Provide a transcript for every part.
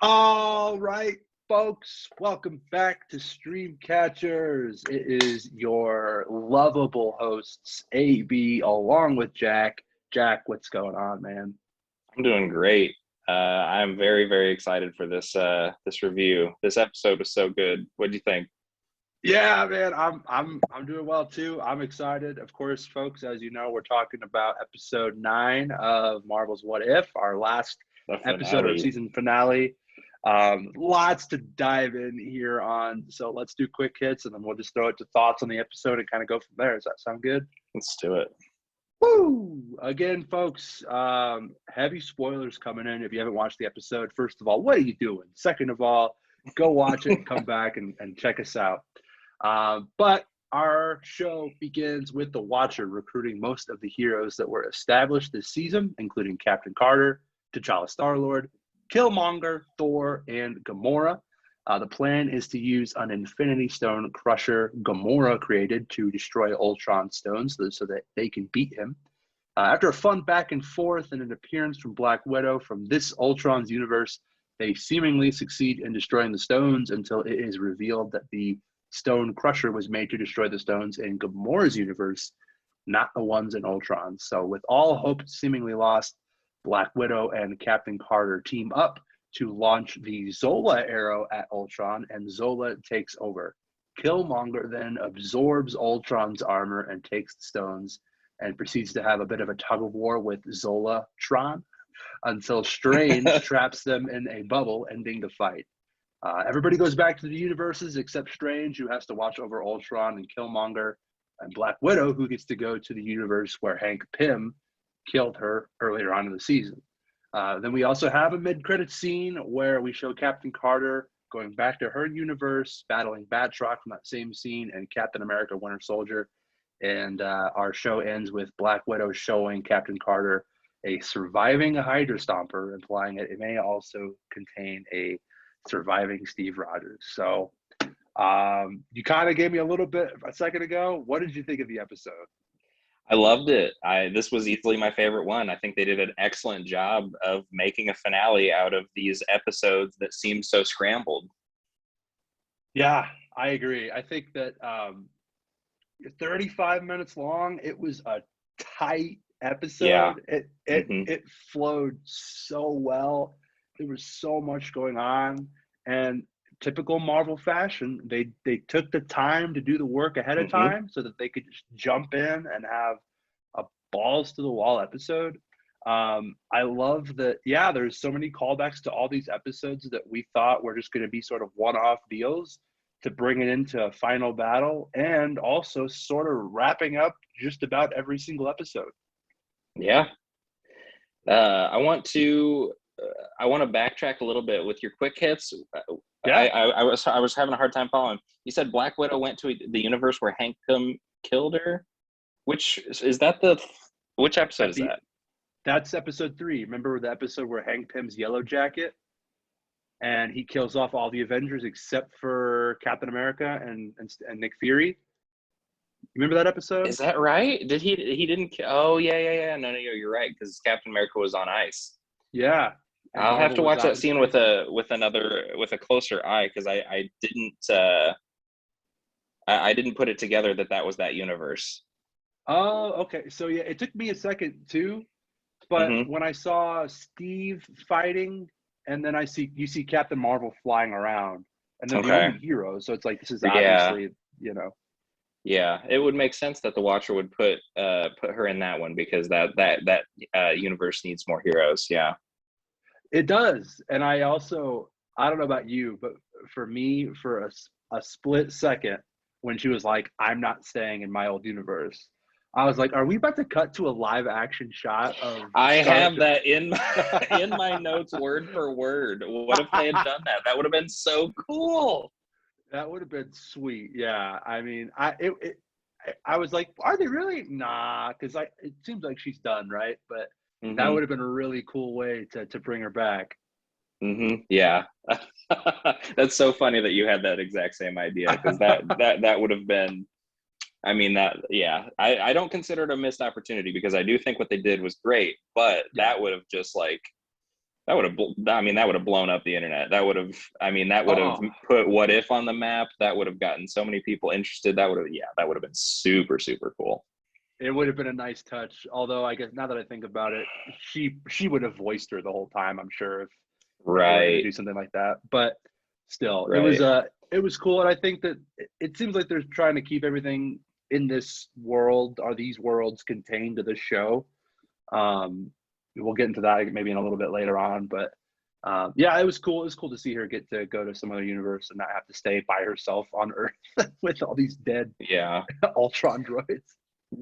All right, folks, welcome back to Stream Catchers. It is your lovable hosts, AB, along with Jack. Jack, what's going on, man? I'm doing great. I'm very, very excited for this review. This episode was so good. What do you think? Yeah, man, I'm doing well too. I'm excited. Of course, folks, as you know, we're talking about episode 9 of Marvel's What If, our last The episode of finale. season finale. Lots to dive in here on. So let's do quick hits and then we'll just throw it to thoughts on the episode and kind of go from there. Does that sound good? Let's do it. Woo! Again, folks, heavy spoilers coming in. If you haven't watched the episode, first of all, what are you doing? Second of all, go watch it and come back and check us out. But our show begins with the Watcher recruiting most of the heroes that were established this season, including Captain Carter, T'Challa Star-Lord, Killmonger, Thor, and Gamora. The plan is to use an Infinity Stone crusher Gamora created to destroy Ultron stones so that they can beat him. After a fun back and forth and an appearance from Black Widow from this Ultron's universe, they seemingly succeed in destroying the stones until it is revealed that the Stone Crusher was made to destroy the stones in Gamora's universe, not the ones in Ultron. So with all hope seemingly lost, Black Widow and Captain Carter team up to launch the Zola arrow at Ultron, and Zola takes over. Killmonger then absorbs Ultron's armor and takes the stones and proceeds to have a bit of a tug of war with Zola-Tron until Strange traps them in a bubble, ending the fight. Everybody goes back to the universes except Strange, who has to watch over Ultron and Killmonger, and Black Widow, who gets to go to the universe where Hank Pym killed her earlier on in the season. Then we also have a mid-credit scene where we show Captain Carter going back to her universe, battling Batroc from that same scene, and Captain America Winter Soldier. And our show ends with Black Widow showing Captain Carter a surviving Hydra Stomper, implying that it may also contain a surviving Steve Rogers. So you kind of gave me a little bit a second ago. What did you think of the episode? I loved it. This was easily my favorite one. I think they did an excellent job of making a finale out of these episodes that seemed so scrambled. Yeah, I agree. I think that 35 minutes long, it was a tight Yeah. episode. It it hmm it flowed so well. There was so much going on, and typical Marvel fashion, they took the time to do the work ahead of hmm time so that they could just jump in and have a balls to the wall episode. I love that. Yeah, there's so many callbacks to all these episodes that we thought were just going to be sort of one-off deals to bring it into a final battle, and also sort of wrapping up just about every single episode. Yeah. I want to I want to backtrack a little bit with your quick hits. Yeah, I was having a hard time following. You said Black Widow went to the universe where Hank Pym killed her. Which is that the which episode at is the that? that's episode 3. Remember the episode where Hank Pym's Yellow Jacket and he kills off all the Avengers except for Captain America and Nick Fury. Remember that episode? Is that right? Did he didn't oh yeah. No, you're right because Captain America was on ice. Yeah, and I'll have Marvel to was watch out that in scene space. with another with a closer eye because I didn't I didn't put it together that that was that universe. Oh, okay. So yeah, it took me a second too, but hmm when I saw Steve fighting, and then you see Captain Marvel flying around, and they're the Okay. only heroes, so it's like this is Yeah. obviously, you know, Yeah, it would make sense that the Watcher would put her in that one because that universe needs more heroes. Yeah. it does. And I don't know about you, but for me, for a split second, when she was like, "I'm not staying in my old universe," I was like, "Are we about to cut to a live action shot of I Scarlet?" have that in in my notes word for word. What if they had done that? That would have been so cool. That would have been sweet. Yeah. I mean, I was like, are they really? Nah, because it seems like she's done, right? But that would hmm have been a really cool way to bring her back. Yeah. That's so funny that you had that exact same idea because that would have been I mean that yeah. I don't consider it a missed opportunity because I do think what they did was great, but Yeah. that would have just like That would have, I mean, that would have blown up the internet. That would have, I mean, that would have Oh, put What If on the map. That would have gotten so many people interested. That would have, yeah, that would have been super, super cool. it would have been a nice touch. Although I guess now that I think about it, she would have voiced her the whole time, I'm sure, if they were going to Right, do something like that. But still, right. it was cool, and I think that it seems like they're trying to keep everything in this world, or these worlds, contained to the show. Um, we'll get into that maybe in a little bit later on, but yeah, it was cool. It was cool to see her get to go to some other universe and not have to stay by herself on Earth with all these dead Yeah. Ultron droids.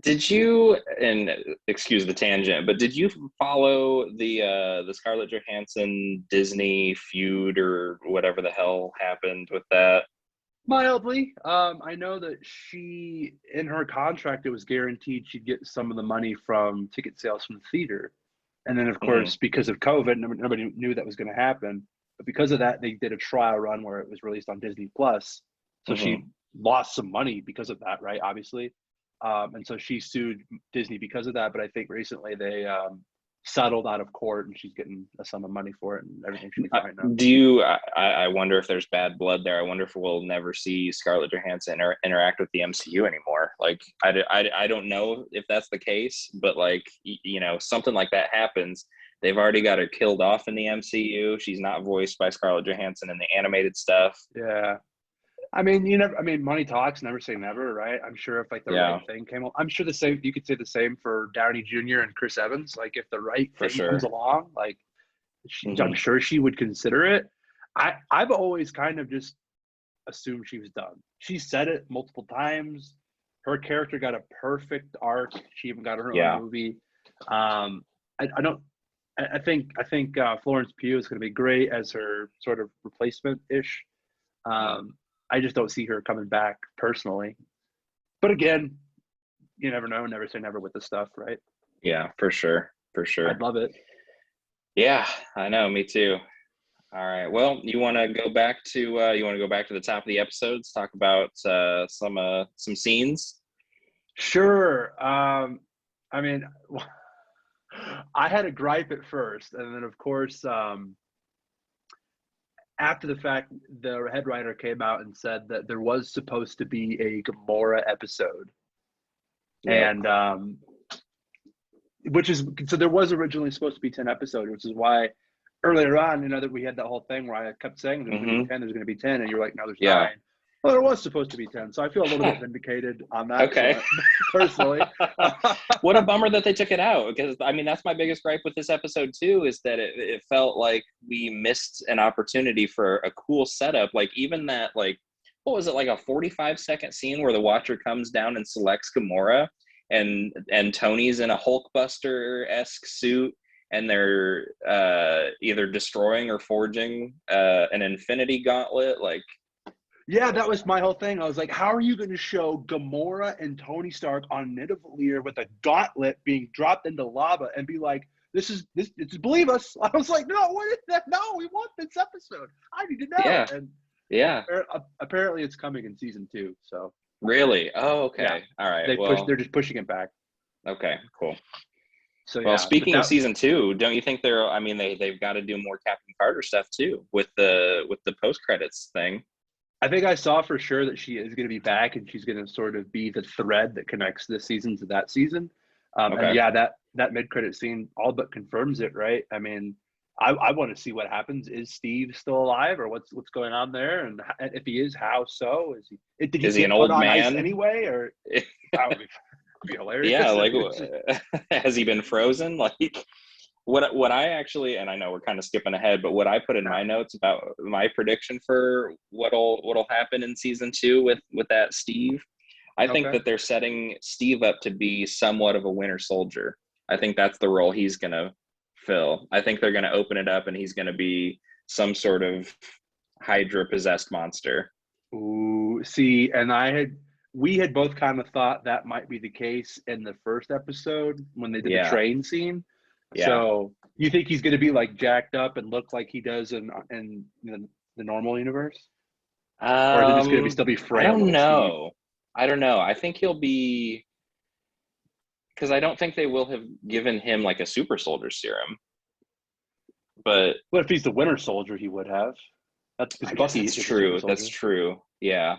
Did you, and excuse the tangent, but did you follow the Scarlett Johansson Disney feud or whatever the hell happened with that? Mildly. I know that she, in her contract, it was guaranteed she'd get some of the money from ticket sales from the theater. And then, of Hmm. course, because of COVID, nobody knew that was going to happen. But because of that, they did a trial run where it was released on Disney Plus. So she Hmm. lost some money because of that, right? Obviously. And so she sued Disney because of that. But I think recently they settled out of court, and she's getting a sum of money for it, and everything should be fine now. Do you? I wonder if there's bad blood there. I wonder if we'll never see Scarlett Johansson interact with the MCU anymore. Like, I don't know if that's the case, but like, you know, something like that happens. They've already got her killed off in the MCU. She's not voiced by Scarlett Johansson in the animated stuff. Yeah. I mean, you never. I mean, money talks. Never say never, right? I'm sure if like the right Yeah, thing came, I'm sure the same. You could say the same for Downey Jr. and Chris Evans. Like, if the right for thing comes sure. along, like, I'm Hmm. sure she would consider it. I've always kind of just assumed she was done. She said it multiple times. Her character got a perfect arc. She even got her own Yeah. movie. I don't. I think Florence Pugh is going to be great as her sort of replacement ish. Mhm. I just don't see her coming back personally. But again, you never know. Never say never with this stuff, right? Yeah, for sure. For I'd sure. love it. Yeah, I know. Me too. All right. Well, you want to go back to the top of the episodes, talk about some scenes. Sure. I mean, I had a gripe at first, and then of course, after the fact, the head writer came out and said that there was supposed to be a Gamora episode, Yep. and which is so there was originally supposed to be 10 episodes, which is why earlier on, that we had that whole thing where I kept saying there's going to be Hmm. 10, there's going to be 10, and you're like, no, there's Yeah. 9. Well, there was supposed to be 10, so I feel a little Huh. bit vindicated on that Okay. front, personally. What a bummer that they took it out, because I mean that's my biggest gripe with this episode too, is that it felt like we missed an opportunity for a cool setup. Like, even that, like, what was it, like a 45-second scene where the Watcher comes down and selects Gamora, and Tony's in a Hulkbuster-esque suit, and they're either destroying or forging an Infinity Gauntlet. Like, Yeah, that was my whole thing. I was like, how are you going to show Gamora and Tony Stark on Nidavellir with a gauntlet being dropped into lava and be like, it's believe us? I was like, no, what is that? No, we want this episode. I need to know. yeah, And yeah, apparently it's coming in season 2. So really. Oh, yeah, okay, all right. Well, they're just pushing it back. okay, cool. So Well, yeah, but speaking of that, season two, don't you think they're? I mean, they've got to do more Captain Carter stuff too with the post credits thing. I think I saw for sure that she is going to be back, and she's going to sort of be the thread that connects this season to that season. And Okay. yeah, that mid credit scene all but confirms it, right? I mean, I want to see what happens. Is Steve still alive, or what's going on there? And if he is, how so? Is he? Did he Is he an get put old on ice man? anyway? Or that would be Yeah, hilarious. like, It's just, has he been frozen? Like, what I actually, and I know we're kind of skipping ahead, but what I put in no. my notes about my prediction for what'll happen in season two with that Steve, I think Okay. that they're setting Steve up to be somewhat of a Winter Soldier. I think that's the role he's gonna fill. I think they're gonna open it up and he's gonna be some sort of Hydra possessed monster. Ooh, see, we had both kind of thought that might be the case in the first episode when they did the Yeah, train scene. yeah. So you think he's going to be like jacked up and look like he does in the normal universe, or is it just going to be Um, still be I frail don't little Steve? know. I don't know. I think he'll be, because I don't think they will have given him like a super soldier serum. But What if he's the Winter Soldier? He would have. That's because I guess Bucky that's is the Winter true. That's Soldier. true. Yeah.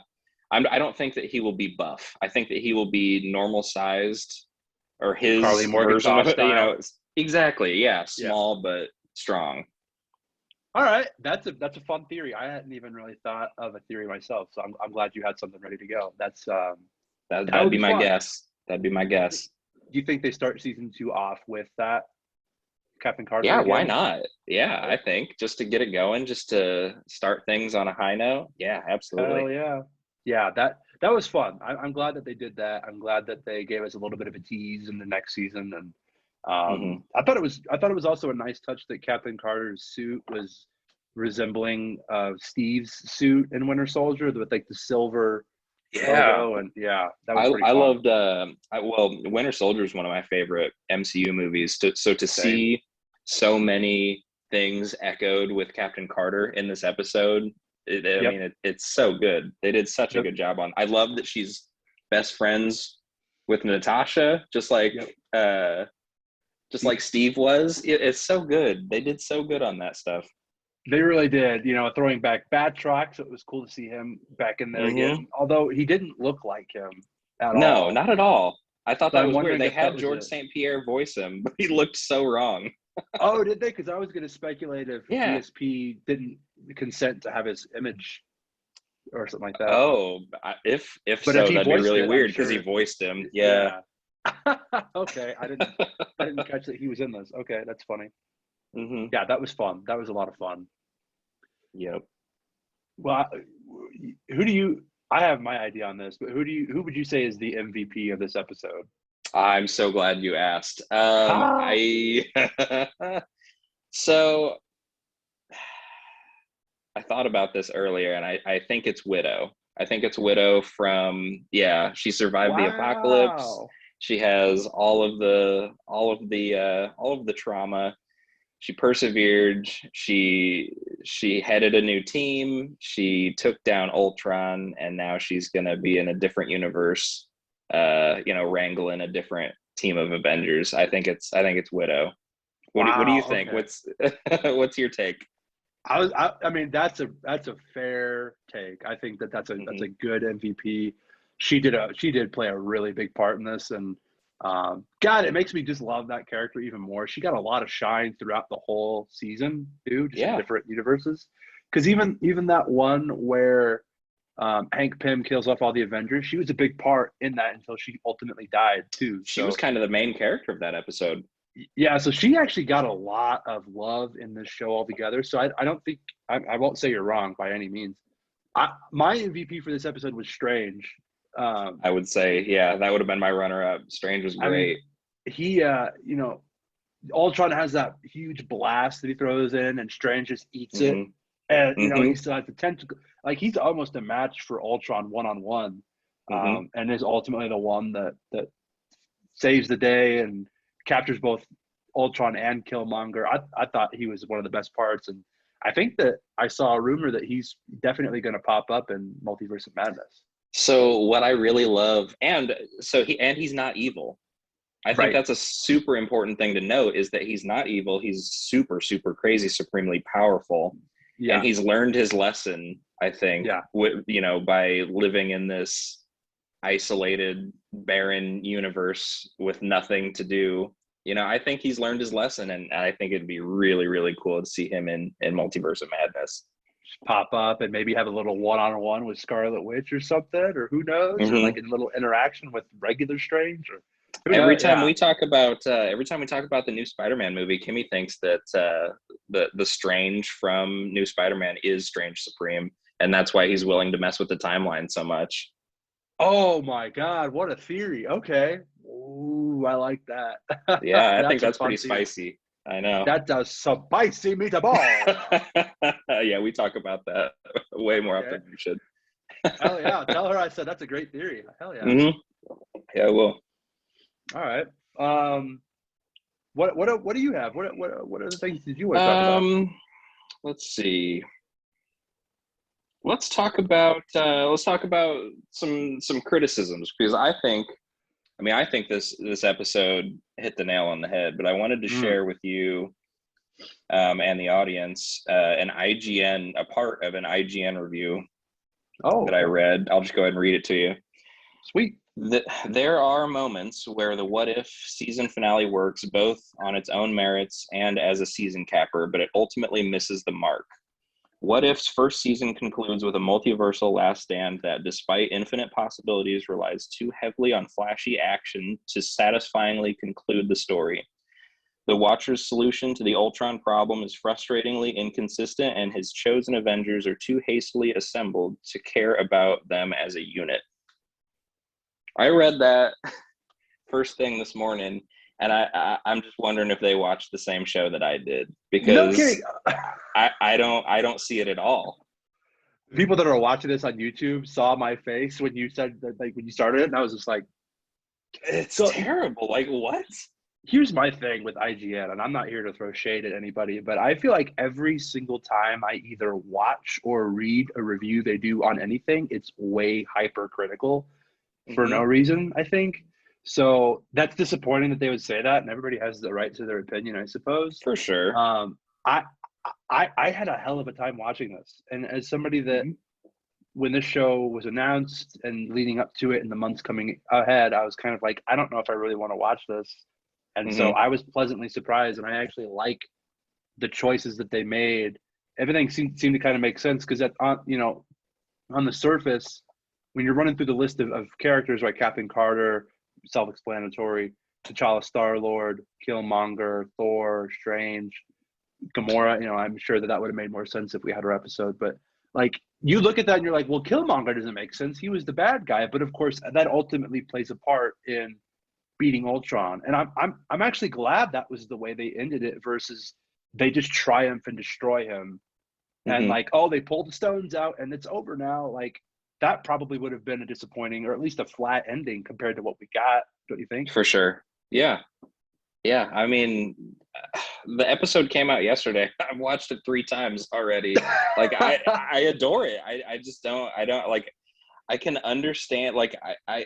I don't think that he will be buff. I think that he will be normal sized, or Carly his version Morgenthau of it, style. exactly. Yeah. Yeah. Small, but strong. All right, that's a fun theory. I hadn't even really thought of a theory myself, so I'm glad you had something ready to go. That That'd would be be my fun. guess. That'd be my guess. Do you think they start season 2 off with that Captain Carter Yeah, why again? not? Yeah, I think just to get it going, just to start things on a high note. Yeah, Hell absolutely. yeah, yeah. That was fun. I'm glad that they did that. I'm glad that they gave us a little bit of a tease in the next season, and Hmm. I thought it was also a nice touch that Captain Carter's suit was resembling Steve's suit in Winter Soldier with like the silver Yeah, logo, and yeah, that was pretty I fun. loved. Well, Winter Soldier is one of my favorite MCU movies. So to Same. see so many things echoed with Captain Carter in this episode, I Yep. mean, it's so good. They did such a Yep. good job on. I love that she's best friends with Natasha, Yep. just like Steve was. It's so good. They did so good on that stuff. They really did. Throwing back Batroc, so it was cool to see him back in there Hmm. again. Although he didn't look like him at No, all. not at all. I thought So that I'm was weird. wondering They if that had was George a. St. Pierre voice him, but he looked so wrong. Oh, did they? Because I was going to speculate if Yeah. GSP didn't consent to have his image or something like that. Oh, if But if so, he that'd be voiced really it, I'm weird because he sure. voiced him. Yeah. Yeah. Okay. I didn't catch that he was in this. Okay, that's funny. Hmm. Yeah, that was fun. That was a lot of fun. Yep. Well, who do you? I have my idea on this, but who would you say is the MVP of this episode? I'm so glad you asked. Ha! I so I thought about this earlier, and I think it's Widow. I think it's Widow from, yeah, she survived the apocalypse. Wow. She has all of the trauma. She persevered. She headed a new team. She took down Ultron, and now she's gonna be in a different universe. Wrangling a different team of Avengers. I think it's Widow. What do you Wow. think? Okay. What's your take? I mean, that's a fair take. I think that's a Hmm. good MVP. She did play a really big part in this, and God, it makes me just love that character even more. She got a lot of shine throughout the whole season too, just in Yeah. different universes. Because even that one where Hank Pym kills off all the Avengers, she was a big part in that until she ultimately died too. She was So kind of the main character of that episode. yeah, so she actually got a lot of love in this show altogether. So I don't think I won't say you're wrong by any means. My MVP for this episode was Strange. Um, I would say, yeah, that would have been my runner-up. Strange was I mean, great. he, Ultron has that huge blast that he throws in, and Strange just eats it. Hmm. And he Hmm. still has the tentacle. Like he's almost a match for Ultron one on one, Hmm. and is ultimately the one that saves the day and captures both Ultron and Killmonger. I thought he was one of the best parts, and I think that I saw a rumor that he's definitely going to pop up in Multiverse of Madness. So what I really love, and so he's not evil. I think Right. that's a super important thing to note is that he's not evil. He's super, super crazy, supremely powerful. And Yeah. he's learned his lesson, I think, Yeah. by living in this isolated, barren universe with nothing to do. I think he's learned his lesson, and I think it'd be really, really cool to see him in Multiverse of Madness. Just pop up and maybe have a little one-on-one with Scarlet Witch or something, or who knows, or like Hmm. a little interaction with regular Strange, or who knows? Yeah. Every time we talk about the new Spider-Man movie, Kimmy thinks that the Strange from New Spider-Man is Strange Supreme, and that's why he's willing to mess with the timeline so much. Oh my God, what a theory. Okay. Ooh, I like that. Yeah, I think That's a that's pretty fun theory. spicy. I know. That does spicy meatball. Yeah, we talk about that way more Okay. often than we should. Hell yeah. Tell her I said that's a great theory. Hell yeah. Hmm. Yeah, well, All right. What do you have? What other things did you want to talk about? let's see. Let's talk about some criticisms because I think this episode hit the nail on the head. But I wanted to Mm, share with you and the audience a part of an IGN review that I read. I'll just go ahead and read it to you. Sweet. There are moments where the What If season finale works both on its own merits and as a season capper, but it ultimately misses the mark. What If's first season concludes with a multiversal last stand that, despite infinite possibilities, relies too heavily on flashy action to satisfyingly conclude the story. The Watcher's solution to the Ultron problem is frustratingly inconsistent, and his chosen Avengers are too hastily assembled to care about them as a unit. I read that first thing this morning, and I'm just wondering if they watched the same show that I did, because No kidding. I don't see it at all. People that are watching this on YouTube saw my face when you said that, like when you started it, and I was just like, it's terrible. Like, what? Here's my thing with IGN, and I'm not here to throw shade at anybody, but I feel like every single time I either watch or read a review they do on anything, it's way hypercritical for no reason, I think. So that's disappointing that they would say that, and everybody has the right to their opinion, I suppose. For sure. I had a hell of a time watching this, and as somebody that when this show was announced and leading up to it in the months coming ahead, I was kind of like, I don't know if I really want to watch this. And so I was pleasantly surprised, and I actually like the choices that they made. Everything seemed to kind of make sense, because on the surface, when you're running through the list of characters, like Captain Carter, self-explanatory, T'Challa, Star-Lord, Killmonger, Thor, Strange, Gamora, I'm sure that would have made more sense if we had our episode. But like, you look at that and you're like, well, Killmonger doesn't make sense. He was the bad guy, but of course that ultimately plays a part in beating Ultron. And I'm actually glad that was the way they ended it, versus they just triumph and destroy him. And like, oh, they pulled the stones out and it's over now. Like, that probably would have been a disappointing, or at least a flat ending compared to what we got, don't you think? For sure. Yeah. I mean, the episode came out yesterday. I've watched it 3 times already. Like, I adore it. I just don't like, I can understand, like, I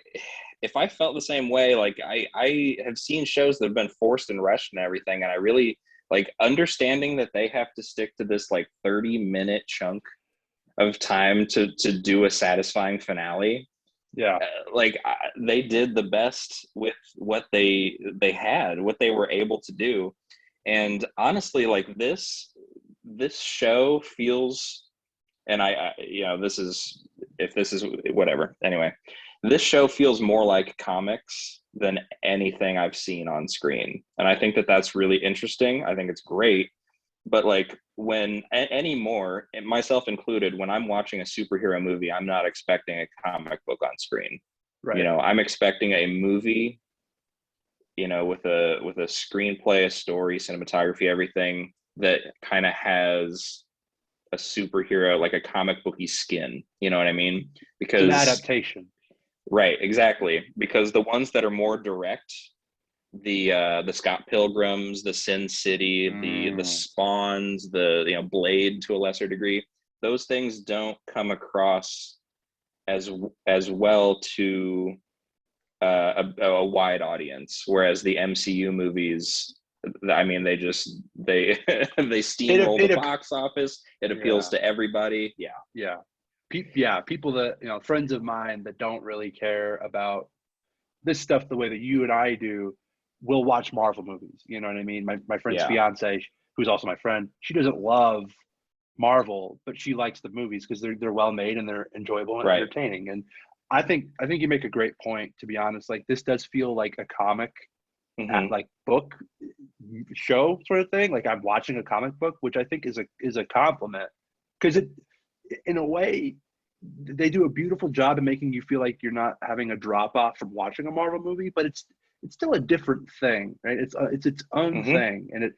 if I felt the same way, like, I have seen shows that have been forced and rushed and everything, and I really like understanding that they have to stick to this like 30-minute chunk of time to do a satisfying finale. Yeah. They did the best with what they had, what they were able to do. And honestly, like, this show feels, and this is whatever. Anyway, this show feels more like comics than anything I've seen on screen. And I think that that's really interesting. I think it's great. But like, when anymore, myself included, when I'm watching a superhero movie, I'm not expecting a comic book on screen. Right. I'm expecting a movie, with a screenplay, a story, cinematography, everything that kind of has a superhero, like a comic booky skin. You know what I mean? Because it's an adaptation. Right, exactly. Because the ones that are more direct, the Scott Pilgrims, the Sin City, the Spawns, the Blade to a lesser degree, those things don't come across as well to a wide audience. Whereas the MCU movies, I mean, they steamroll the box office. It appeals to everybody. Yeah. People that, friends of mine that don't really care about this stuff the way that you and I do will watch Marvel movies. You know what I mean? My friend's fiance, who's also my friend, she doesn't love Marvel, but she likes the movies because they're well made and they're enjoyable and entertaining. And I think you make a great point, to be honest. Like, this does feel like a comic, like book show sort of thing. Like, I'm watching a comic book, which I think is a compliment, because it, in a way, they do a beautiful job of making you feel like you're not having a drop off from watching a Marvel movie, but it's still a different thing, right? It's its own thing, and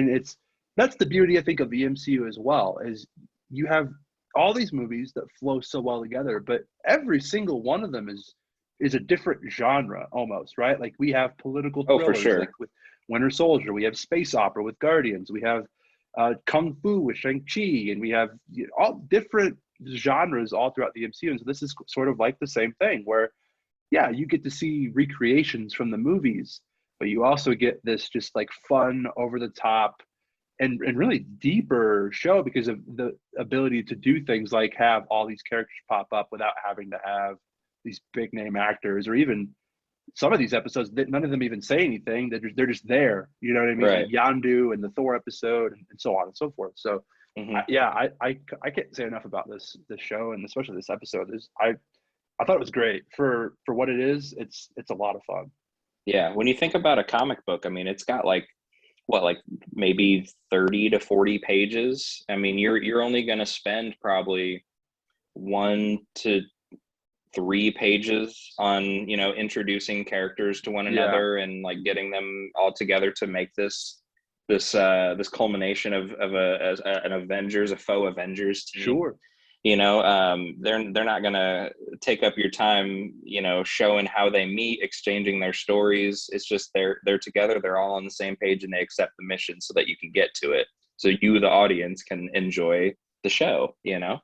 it's that's the beauty, I think, of the MCU as well, is you have all these movies that flow so well together, but every single one of them is a different genre almost, right? Like, we have political thrillers, like with Winter Soldier, we have space opera with Guardians, we have kung fu with Shang-Chi, and we have all different genres all throughout the MCU. And so this is sort of like the same thing, where you get to see recreations from the movies, but you also get this just like fun, over the top, and really deeper show because of the ability to do things like have all these characters pop up without having to have these big name actors, or even some of these episodes that none of them even say anything. They're just there. You know what I mean? Right. Like Yandu and the Thor episode and so on and so forth. So I can't say enough about this show, and especially this episode. I thought it was great for what it is. It's a lot of fun. Yeah, when you think about a comic book, I mean, it's got like what, like maybe 30 to 40 pages. I mean, you're only going to spend probably 1 to 3 pages on, you know, introducing characters to one another and like getting them all together to make this culmination of an Avengers, a faux Avengers team. Sure. You know, they're not gonna take up your time, you know, showing how they meet, exchanging their stories. It's just they're together, they're all on the same page, and they accept the mission so that you can get to it. So you, the audience, can enjoy the show, you know?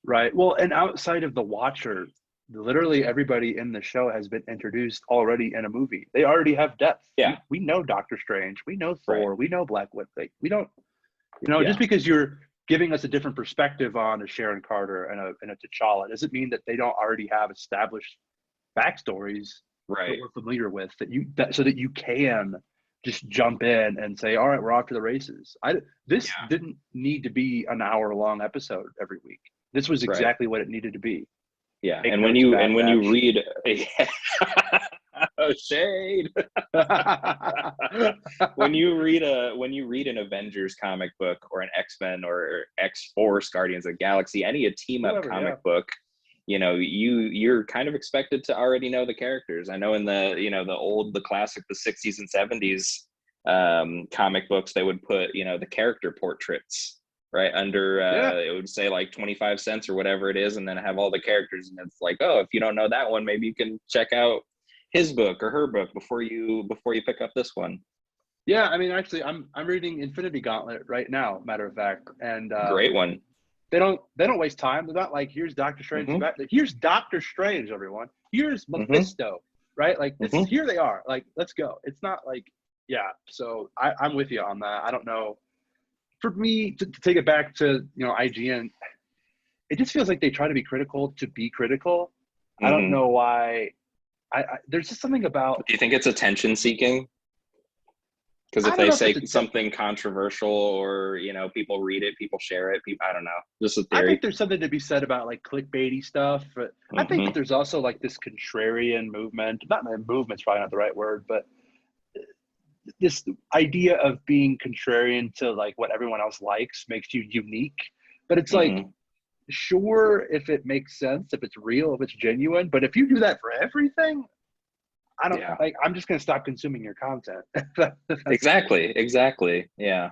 Right. Well, and outside of the watcher, literally everybody in the show has been introduced already in a movie. They already have depth. Yeah. We know Doctor Strange. We know Thor. Right. We know Black Widow. We don't, you know, just because you're giving us a different perspective on a Sharon Carter and a T'Challa doesn't mean that they don't already have established backstories that we're familiar with, so that you can just jump in and say, all right, we're off to the races. This didn't need to be an hour-long episode every week. This was exactly what it needed to be. Yeah, and when you read oh, shade. when you read an Avengers comic book or an X-Men or X-Force, Guardians of the Galaxy, a team up comic book, you know, you're kind of expected to already know the characters. I know in the classic, the 60s and 70s comic books, they would put, you know, the character portraits right under it would say like 25 cents or whatever it is, and then have all the characters, and it's like, oh, if you don't know that one, maybe you can check out his book or her book before you pick up this one. Yeah, I mean, actually, I'm reading Infinity Gauntlet right now, matter of fact, and great one. They don't waste time. They're not like, here's Doctor Strange. Here's Doctor Strange, everyone. Here's Mephisto, right? Like this here they are. Like, let's go. It's not like, so I'm with you on that. I don't know. For me, to take it back to, you know, IGN, it just feels like they try to be critical to be critical. I don't know why. There's just something about. Do you think it's attention seeking? Because if they say something controversial, or, you know, people read it, people share it, I don't know. Just a theory. I think there's something to be said about like clickbaity stuff. But I think that there's also like this contrarian movement. Not movement's probably not the right word, but this idea of being contrarian to like what everyone else likes makes you unique. But it's like, sure, if it makes sense, if it's real, if it's genuine, but if you do that for everything, I don't like, I'm just going to stop consuming your content. Exactly. Yeah.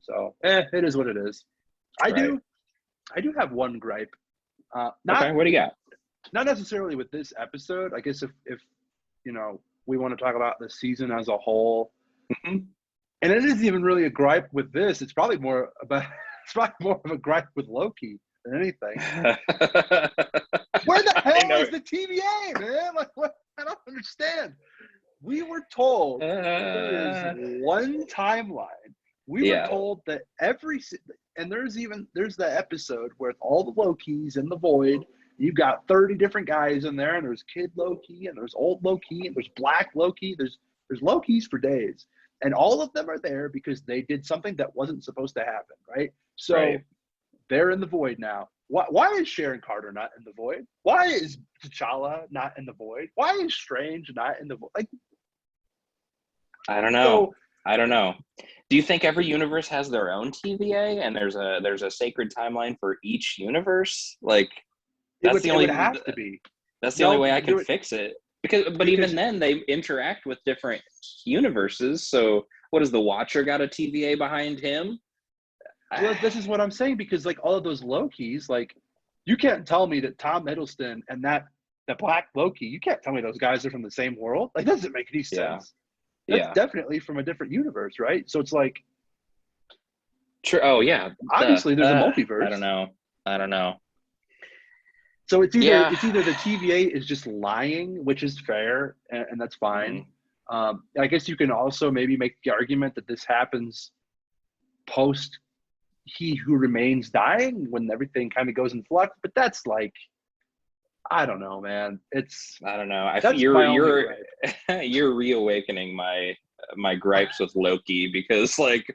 So it is what it is. I do have one gripe. Okay, what do you got? Not necessarily with this episode. I guess if you know, we want to talk about the season as a whole, and it isn't even really a gripe with this. It's probably more of a gripe with Loki than anything. Where the hell is the TVA, man? Like, what? I don't understand. We were told there is one timeline. We were told that and there's the episode where all the Lokis in the void. You've got 30 different guys in there, and there's Kid Loki, and there's Old Loki, and there's Black Loki. There's Lokis for days, and all of them are there because they did something that wasn't supposed to happen, right? So they're in the void now. Why is Sharon Carter not in the void? Why is T'Challa not in the void? Why is Strange not in the void? Like, I don't know. Do you think every universe has their own TVA, and there's a sacred timeline for each universe? Like, it would have to be. That's the only way I can fix it. But even then, they interact with different universes. So, what does the Watcher got a TVA behind him? Well, this is what I'm saying, because like all of those Lokis, like, you can't tell me that Tom Hiddleston and that Black Loki, you can't tell me those guys are from the same world. Like, that doesn't make any sense. That's definitely from a different universe, right? So it's like, true. Oh yeah. Obviously, there's a multiverse. I don't know. So it's either the TVA is just lying, which is fair, and that's fine. I guess you can also maybe make the argument that this happens post He Who Remains dying, when everything kind of goes in flux. But that's like, I don't know, man. I don't know. That's You're reawakening my gripes with Loki, because like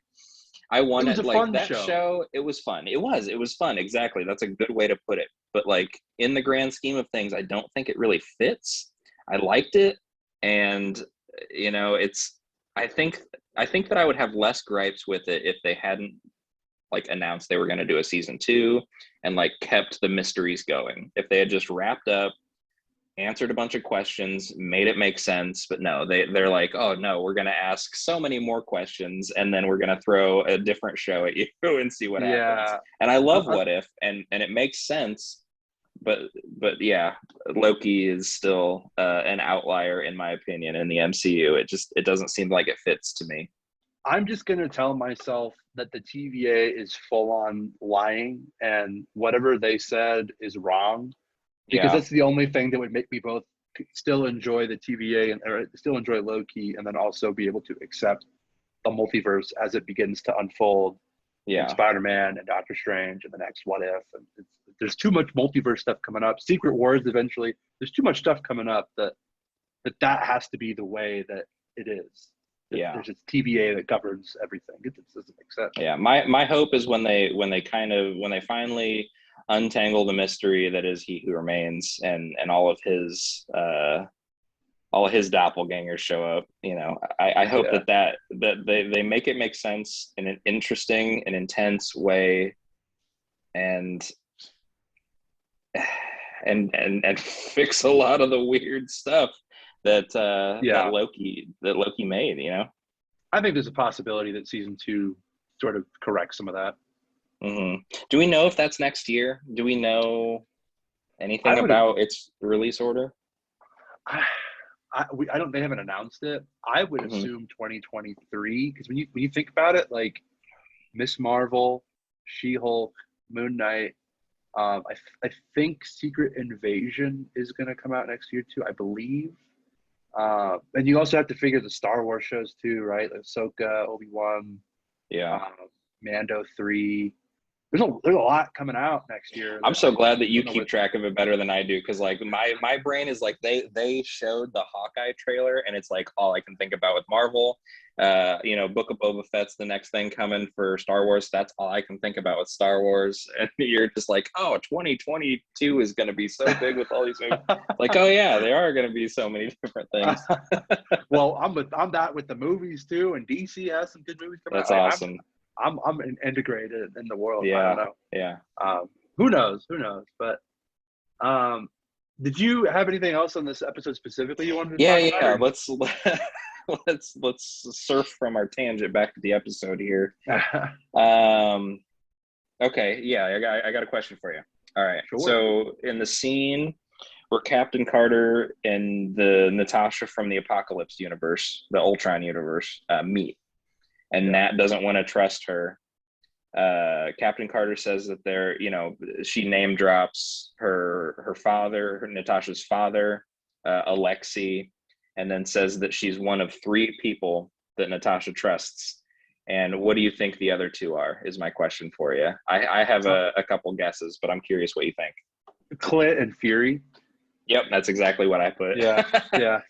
I wanted, it was a like, fun that show. It was fun. It was fun. Exactly. That's a good way to put it. But like, in the grand scheme of things, I don't think it really fits. I liked it, and I think that I would have less gripes with it if they hadn't like announced they were going to do a season 2 and like kept the mysteries going. If they had just wrapped up, answered a bunch of questions, made it make sense. But no, they're like, oh no, we're going to ask so many more questions, and then we're going to throw a different show at you and see what happens. And I love What If, and it makes sense. But yeah, Loki is still an outlier in my opinion in the MCU. It doesn't seem like it fits to me. I'm just going to tell myself that the TVA is full on lying, and whatever they said is wrong, because that's the only thing that would make me both still enjoy the TVA or still enjoy Loki, and then also be able to accept the multiverse as it begins to unfold. Yeah. Spider-Man and Doctor Strange and the next What If. And there's too much multiverse stuff coming up. Secret Wars eventually. There's too much stuff coming up that has to be the way that it is. Yeah. There's this TVA that governs everything. It doesn't make sense. Yeah. My hope is when they finally untangle the mystery that is He Who Remains, and all of his doppelgangers show up. I hope that they make it make sense in an interesting and intense way, and fix a lot of the weird stuff that Loki made. I think there's a possibility that season 2 sort of corrects some of that. Mm-hmm. Do we know if that's next year? Do we know anything about its release order? They haven't announced it. I would assume 2023, because when you think about it, like Miss Marvel, She-Hulk, Moon Knight, I think Secret Invasion is going to come out next year too, I believe. And you also have to figure the Star Wars shows too, right? Like Ahsoka, Obi-Wan, Mando 3. There's a lot coming out next year. I'm so glad that you keep track of it better than I do, because like my brain is like, they showed the Hawkeye trailer, and it's like all I can think about with Marvel. Book of Boba Fett's the next thing coming for Star Wars. That's all I can think about with Star Wars. And you're just like, oh, 2022 is going to be so big with all these movies. Like, oh yeah, there are going to be so many different things. Well, I'm that with the movies too, and DC has some good movies coming out. That's awesome. I'm integrated in the world. Yeah. I don't know. Yeah. Who knows? But did you have anything else on this episode specifically you wanted to talk about? Let's surf from our tangent back to the episode here. Okay. Yeah. I got a question for you. All right. Sure. So in the scene where Captain Carter and the Natasha from the Apocalypse universe, the Ultron universe, meet, and Nat doesn't want to trust her. Captain Carter says that she name drops her father, Natasha's father, Alexei, and then says that she's one of 3 people that Natasha trusts. And what do you think the other 2 are, is my question for you. I have a couple guesses, but I'm curious what you think. Clint and Fury. Yep, that's exactly what I put. Yeah.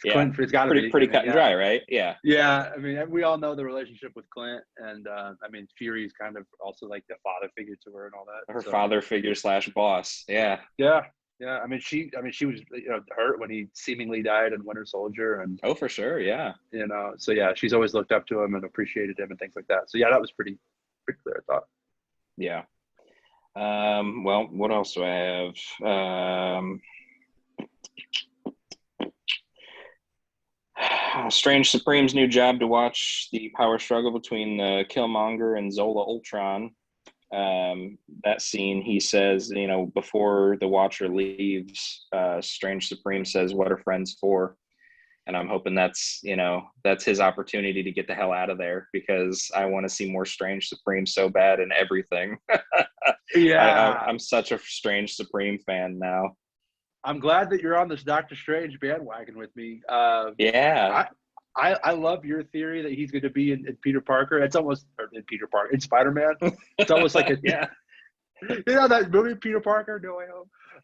Clint, it's got to be pretty cut and dry, right? Yeah. Yeah, I mean, we all know the relationship with Clint, and Fury's kind of also like the father figure to her and all that. Her father figure / boss. Yeah. Yeah. I mean, she was hurt when he seemingly died in Winter Soldier, and for sure, yeah. So yeah, she's always looked up to him and appreciated him and things like that. So yeah, that was pretty clear, I thought. Yeah. Well, what else do I have? Strange Supreme's new job to watch the power struggle between Killmonger and Zola Ultron. That scene, he says, before the Watcher leaves, Strange Supreme says, "What are friends for?" And I'm hoping that's his opportunity to get the hell out of there, because I want to see more Strange Supreme so bad in everything. Yeah. I'm such a Strange Supreme fan now. I'm glad that you're on this Doctor Strange bandwagon with me. Yeah. I love your theory that he's going to be in Peter Parker. It's almost or in Peter Parker in Spider-Man. It's almost like a Yeah. you know that movie Peter Parker, No Way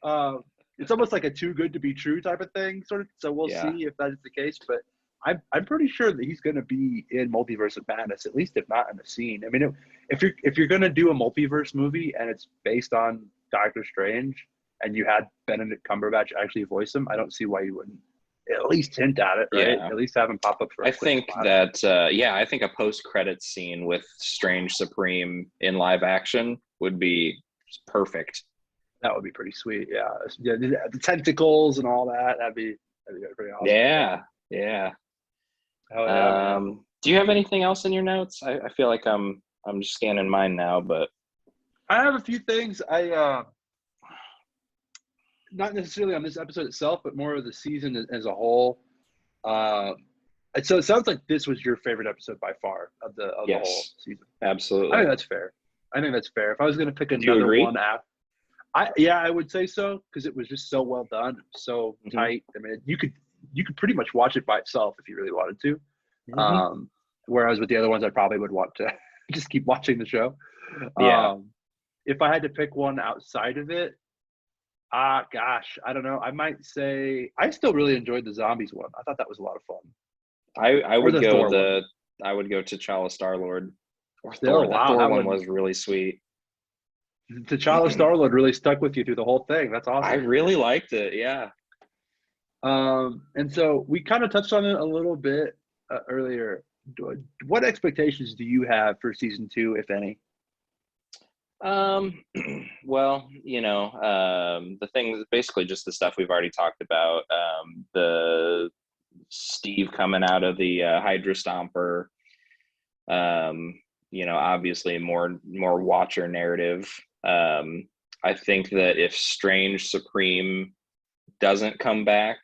Home. It's almost like a too good to be true type of thing, sort of. So we'll Yeah. see if that is the case. But I'm pretty sure that he's going to be in Multiverse of Madness, at least if not in a scene. I mean, if you're going to do a multiverse movie and it's based on Doctor Strange, and you had Benedict Cumberbatch actually voice him, I don't see why you wouldn't at least hint at it, right? Yeah. At least have him pop up for a I quick think spot. that I think a post-credits scene with Strange Supreme in live action would be perfect. That would be pretty sweet. Yeah, the tentacles and all that. That'd be pretty awesome. Yeah, yeah. Oh yeah, man. Do you have anything else in your notes? I feel like I'm just scanning mine now, but I have a few things. Not necessarily on this episode itself, but more of the season as a whole. So it sounds like this was your favorite episode by far of the yes, whole season. absolutely. I think that's fair. If I was going to pick Do you another agree? one after, I would say so because it was just so well done, so tight. I mean, you could pretty much watch it by itself if you really wanted to. Whereas with the other ones, I probably would want to just keep watching the show. Yeah. If I had to pick one outside of it, gosh, I don't know. I might say I still really enjoyed the zombies one. I thought that was a lot of fun. I would go Thor the one. I would go T'Challa Star-Lord. Or Still, Thor. wow, The Thor that one one was really sweet. T'Challa Star-Lord really stuck with you through the whole thing. That's awesome. I really liked it. Yeah. And so we kind of touched on it a little bit earlier. What expectations do you have for season 2, if any? Well, the things basically just the stuff we've already talked about. The Steve coming out of the Hydra Stomper. Obviously more Watcher narrative. I think that if Strange Supreme doesn't come back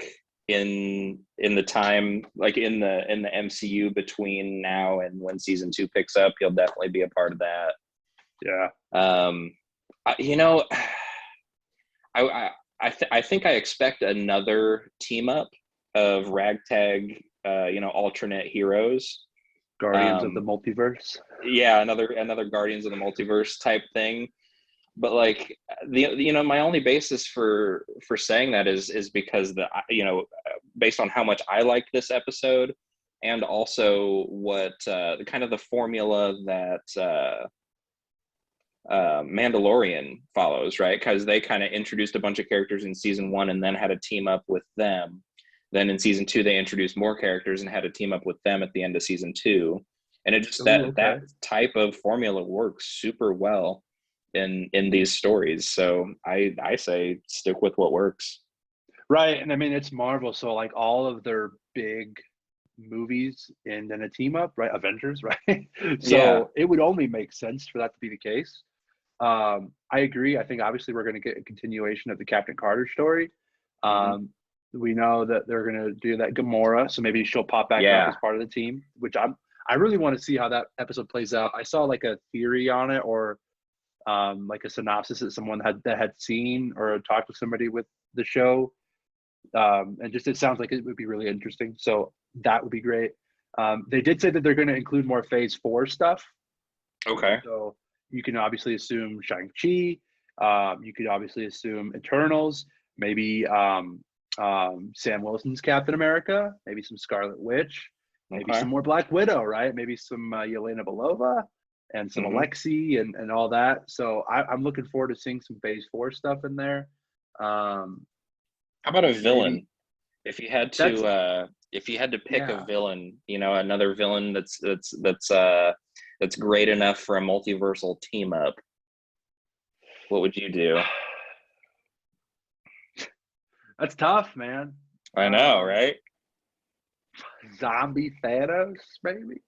in the time, like in the MCU between now and when season 2 picks up, he'll definitely be a part of that. Yeah. I think I expect another team up of ragtag, alternate heroes. Guardians of the Multiverse. Yeah, another Guardians of the Multiverse type thing. But like my only basis for saying that is because based on how much I liked this episode, and also what the kind of the formula that Mandalorian follows, right? Because they kind of introduced a bunch of characters in season 1 and then had a team up with them. Then in season 2 they introduced more characters and had a team up with them at the end of season 2. And it just that type of formula works super well in these stories. So I say stick with what works. Right. And I mean, it's Marvel, so like all of their big movies and then a team up, right? Avengers, right? So It would only make sense for that to be the case. I agree. I think obviously we're going to get a continuation of the Captain Carter story. We know that they're going to do that Gamora, so maybe she'll pop back up as part of the team, which I really want to see how that episode plays out. I saw like a theory on it, or like a synopsis that someone had seen or talked with somebody with the show, and just it sounds like it would be really interesting. So that would be great. They did say that they're going to include more Phase 4 stuff. Okay. So you can obviously assume Shang-Chi. You could obviously assume Eternals. Maybe Sam Wilson's Captain America. Maybe some Scarlet Witch. Maybe some more Black Widow, right? Maybe some Yelena Belova and some Alexei and all that. So I'm looking forward to seeing some Phase 4 stuff in there. How about a villain? If you had to pick a villain, another villain that's great enough for a multiversal team up, what would you do? That's tough, man. I know, right? Zombie Thanos, maybe.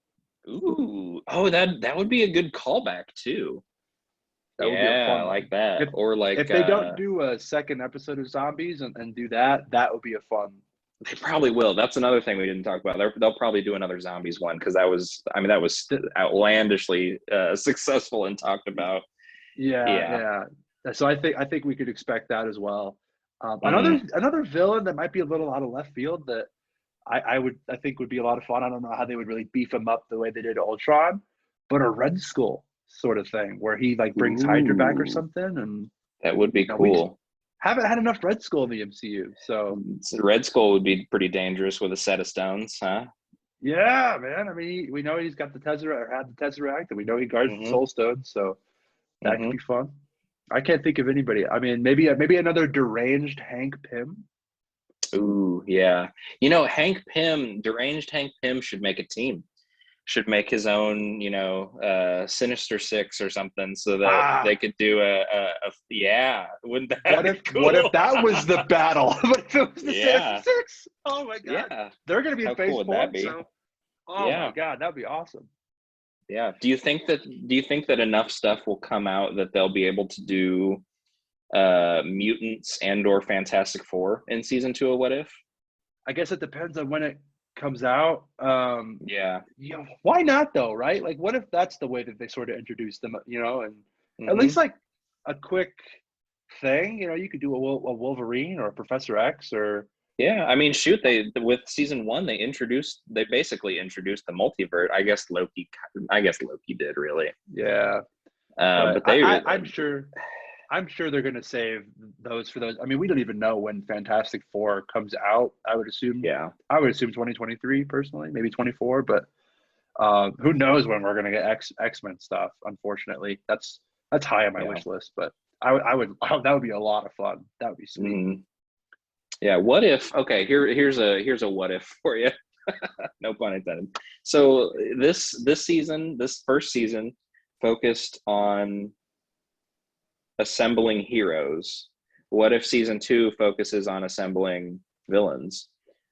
Ooh, oh, that would be a good callback too. That would be a fun I like one. that. If they don't do a second episode of zombies and do that would be a fun. They probably will. That's another thing we didn't talk about. They'll probably do another zombies one because that was outlandishly successful and talked about. Yeah. So I think we could expect that as well. Another villain that might be a little out of left field that I think would be a lot of fun. I don't know how they would really beef him up the way they did Ultron, but a Red Skull sort of thing where he like brings Hydra back or Ooh, something, and that would be we just cool. haven't had enough Red Skull in the MCU. So Red Skull would be pretty dangerous with a set of stones, huh? yeah, man. I mean, we know he's got the Tesseract, or had the Tesseract, and we know he guards the Mm-hmm. Soul Stone, so that could Mm-hmm. be fun. I can't think of anybody. I mean, maybe another deranged Hank Pym. Ooh, yeah. Deranged Hank Pym should make a team. Should make his own, Sinister Six or something, so that Ah, they could do yeah. Wouldn't that what be if cool? that was the battle? What if it was the Sinister Yeah, Six? Oh my God, yeah. they're gonna be in How cool Phase would Four, that be? so oh my Yeah, God, that'd be awesome. yeah. Do you think that enough stuff will come out that they'll be able to do mutants and or Fantastic Four in season 2 of What If? I guess it depends on when it comes out. Yeah. Why not though, right? Like, what if that's the way that they sort of introduce them, and at Mm-hmm. least like a quick thing, you could do a Wolverine or a Professor X or Yeah, I mean, shoot, they with season 1 they basically introduced the multiverse. I guess Loki did really. yeah. But But they I'm sure they're going to save those for those. I mean, we don't even know when Fantastic Four comes out. yeah. I would assume 2023 personally, maybe 24, but who knows when we're going to get X-Men stuff. Unfortunately, that's high on my Yeah. wish list, but I would that would be a lot of fun. That would be sweet. Mhm. Yeah, what if? Okay, here's a what if for you. No pun intended. So this first season, focused on assembling heroes. What if season 2 focuses on assembling villains?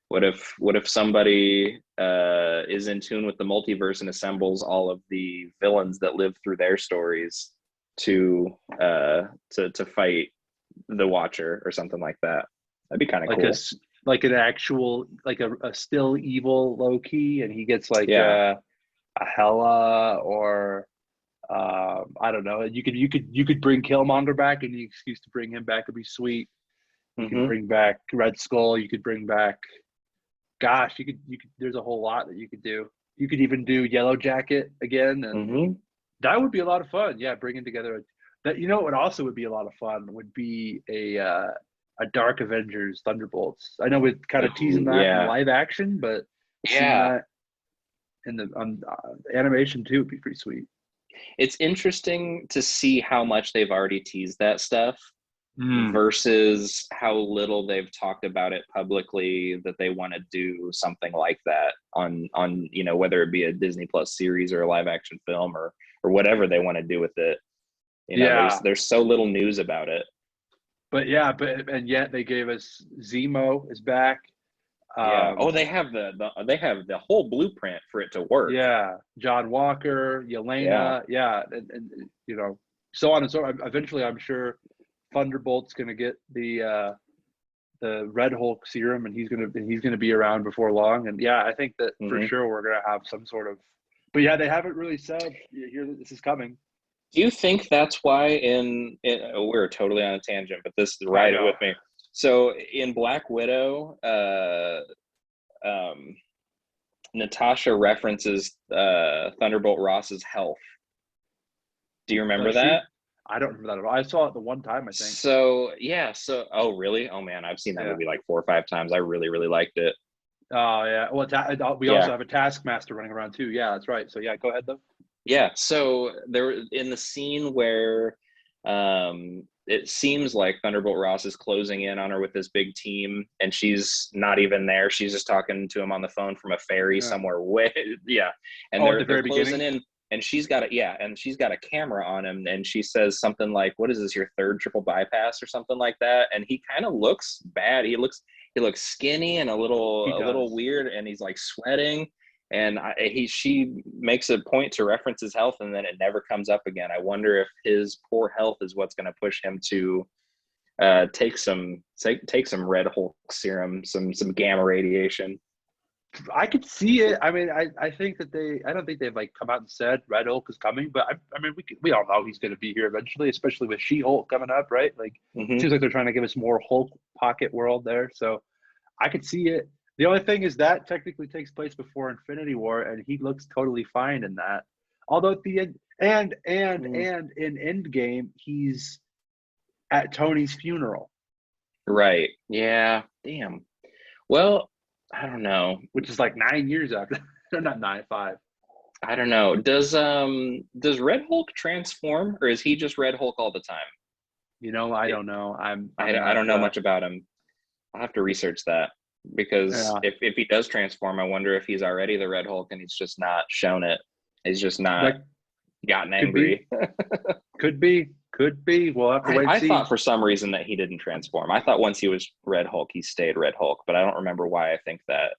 What if somebody is in tune with the multiverse and assembles all of the villains that live through their stories to to fight the Watcher or something like that? That'd be kind of Like cool. like an actual like a still evil Loki, and he gets like Yeah. a Hela or I don't know. You could bring Killmonger back, and the excuse to bring him back would be sweet. You could Mm-hmm. bring back Red Skull. You could bring back. Gosh, you could. There's a whole lot that you could do. You could even do Yellow Jacket again, and Mm-hmm. that would be a lot of fun. Yeah, bringing together that. What also would be a lot of fun would be a Dark Avengers Thunderbolts. I know we're kind of teasing Ooh, that in yeah. live action, but seeing Yeah. that in the animation too would be pretty sweet. It's interesting to see how much they've already teased that stuff Mm. versus how little they've talked about it publicly that they want to do something like that on whether it be a Disney Plus series or a live action film or whatever they want to do with it. There's Yeah, there's so little news about it. and yet they gave us Zemo is back. Yeah. Oh, Um, they have the whole blueprint for it to work. yeah, John Walker, Yeah. Yelena, yeah, and so on and so on. Eventually, I'm sure Thunderbolt's going to get the Red Hulk serum, and he's gonna be around before long. And yeah, I think that for Hmm. sure we're gonna have some sort of. But yeah, they haven't really said here that this is coming. Do you think that's why we're totally on a tangent, but this is I right know. with me. So in Black Widow, um, Natasha references Thunderbolt Ross's health. Do you remember Does she? that? I don't remember that at all. I saw it the one time, I think. So yeah, oh really? Oh man, I've seen that Yeah. movie like 4 or 5 times. I really, really liked it. Oh yeah. Well, we also Yeah. have a Taskmaster running around too. Yeah, that's right. So yeah, go ahead though. Yeah, so there in the scene where it seems like Thunderbolt Ross is closing in on her with this big team, and she's not even there. She's just talking to him on the phone from a ferry Yeah. somewhere way, yeah. And Oh, at the they're very closing beginning. in, and she's got a camera on him, and she says something like, "What is this? Your third triple bypass or something like that?" And he kind of looks bad. He looks skinny and a He little does. weird, and he's like sweating. And she makes a point to reference his health, and then it never comes up again. I wonder if his poor health is what's going to push him to take some Red Hulk serum, some gamma radiation. I could see it. I mean, I think that I don't think they've like come out and said Red Hulk is coming, but I mean, we all know he's going to be here eventually, especially with She-Hulk coming up, right? Like, Hmm. seems like they're trying to give us more Hulk pocket world there. So I could see it. The only thing is that technically takes place before Infinity War, and he looks totally fine in that. Although at the end, and in Endgame, he's at Tony's funeral, Right. Yeah. Damn. Well, I don't know. which is like 9 years after. Not 9, 5. I don't know. Does Red Hulk transform, or is he just Red Hulk all the time? I don't know. I'm I not. don't know much about him. I'll have to research that, because Yeah. if he does transform, I wonder if he's already the Red Hulk and he's just not shown it. He's just not That gotten could be. angry. Could be. We'll have to wait and I see. thought for some reason that he didn't transform. I thought once he was Red Hulk, he stayed Red Hulk, but I don't remember why I think that.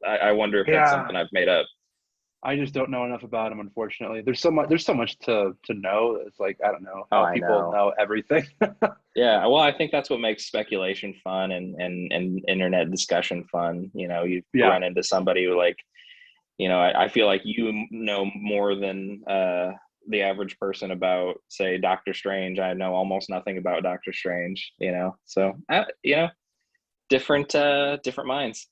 I wonder if that's something I've made up. I just don't know enough about him, unfortunately. There's so much to know. It's like, I don't know Oh, how I people know everything. Yeah, well, I think that's what makes speculation fun and internet discussion fun. You run into somebody who, like, I feel like you know more than the average person about, say, Doctor Strange. I know almost nothing about Doctor Strange. So different minds.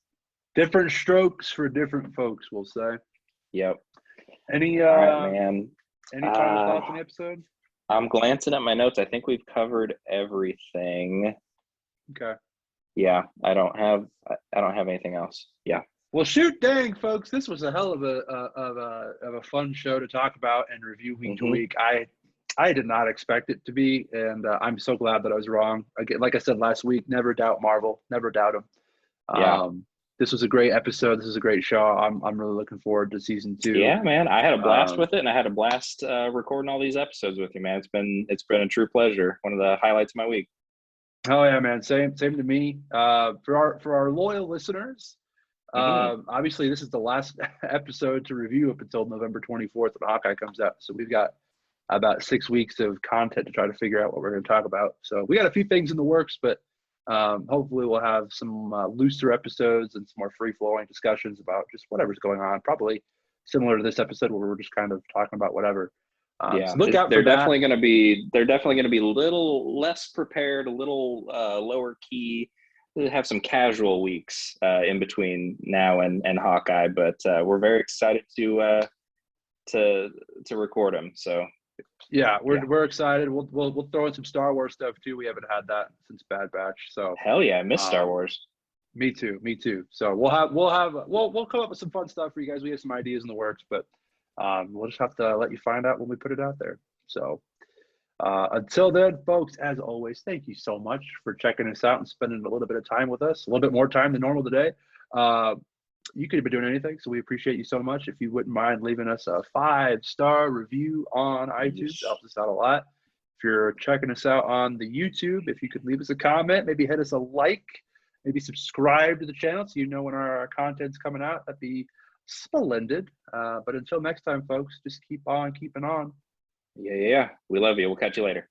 Different strokes for different folks, we'll say. Yep. Any All right, man. Any final thoughts on the episode? I'm glancing at my notes. I think we've covered everything. Okay. Yeah, I don't have anything else. Yeah. Well, shoot, dang, folks, this was a hell of a fun show to talk about and review week to week. I did not expect it to be, and I'm so glad that I was wrong. Again, like I said last week, never doubt Marvel, never doubt them. Yeah. This was a great episode. This is a great show. I'm really looking forward to season 2. Yeah, man, I had a blast with it, and I had a blast recording all these episodes with you, man. It's been a true pleasure. One of the highlights of my week. Oh yeah, man. Same to me. For our loyal listeners, obviously this is the last episode to review up until November 24th when Hawkeye comes out. So we've got about 6 weeks of content to try to figure out what we're going to talk about. So we got a few things in the works, but hopefully we'll have some looser episodes and some more free-flowing discussions about just whatever's going on. Probably similar to this episode where we're just kind of talking about whatever. Yeah, so look out for they're that. definitely going to be a little less prepared, a little lower key. We'll have some casual weeks in between now and Hawkeye, but we're very excited to record them. So yeah, we're excited. We'll throw in some Star Wars stuff too. We haven't had that since Bad Batch. So hell yeah, I miss Star Wars. Me too. So we'll come up with some fun stuff for you guys. We have some ideas in the works, but we'll just have to let you find out when we put it out there. So until then, folks, as always, thank you so much for checking us out and spending a little bit of time with us, a little bit more time than normal today. You could have been doing anything, so we appreciate you so much. If you wouldn't mind leaving us a 5-star review on iTunes, it helps us out a lot. If you're checking us out on the YouTube, if you could leave us a comment, maybe hit us a like, maybe subscribe to the channel so you know when our content's coming out. That'd be splendid. But until next time, folks, just keep on keeping on. Yeah. We love you. We'll catch you later.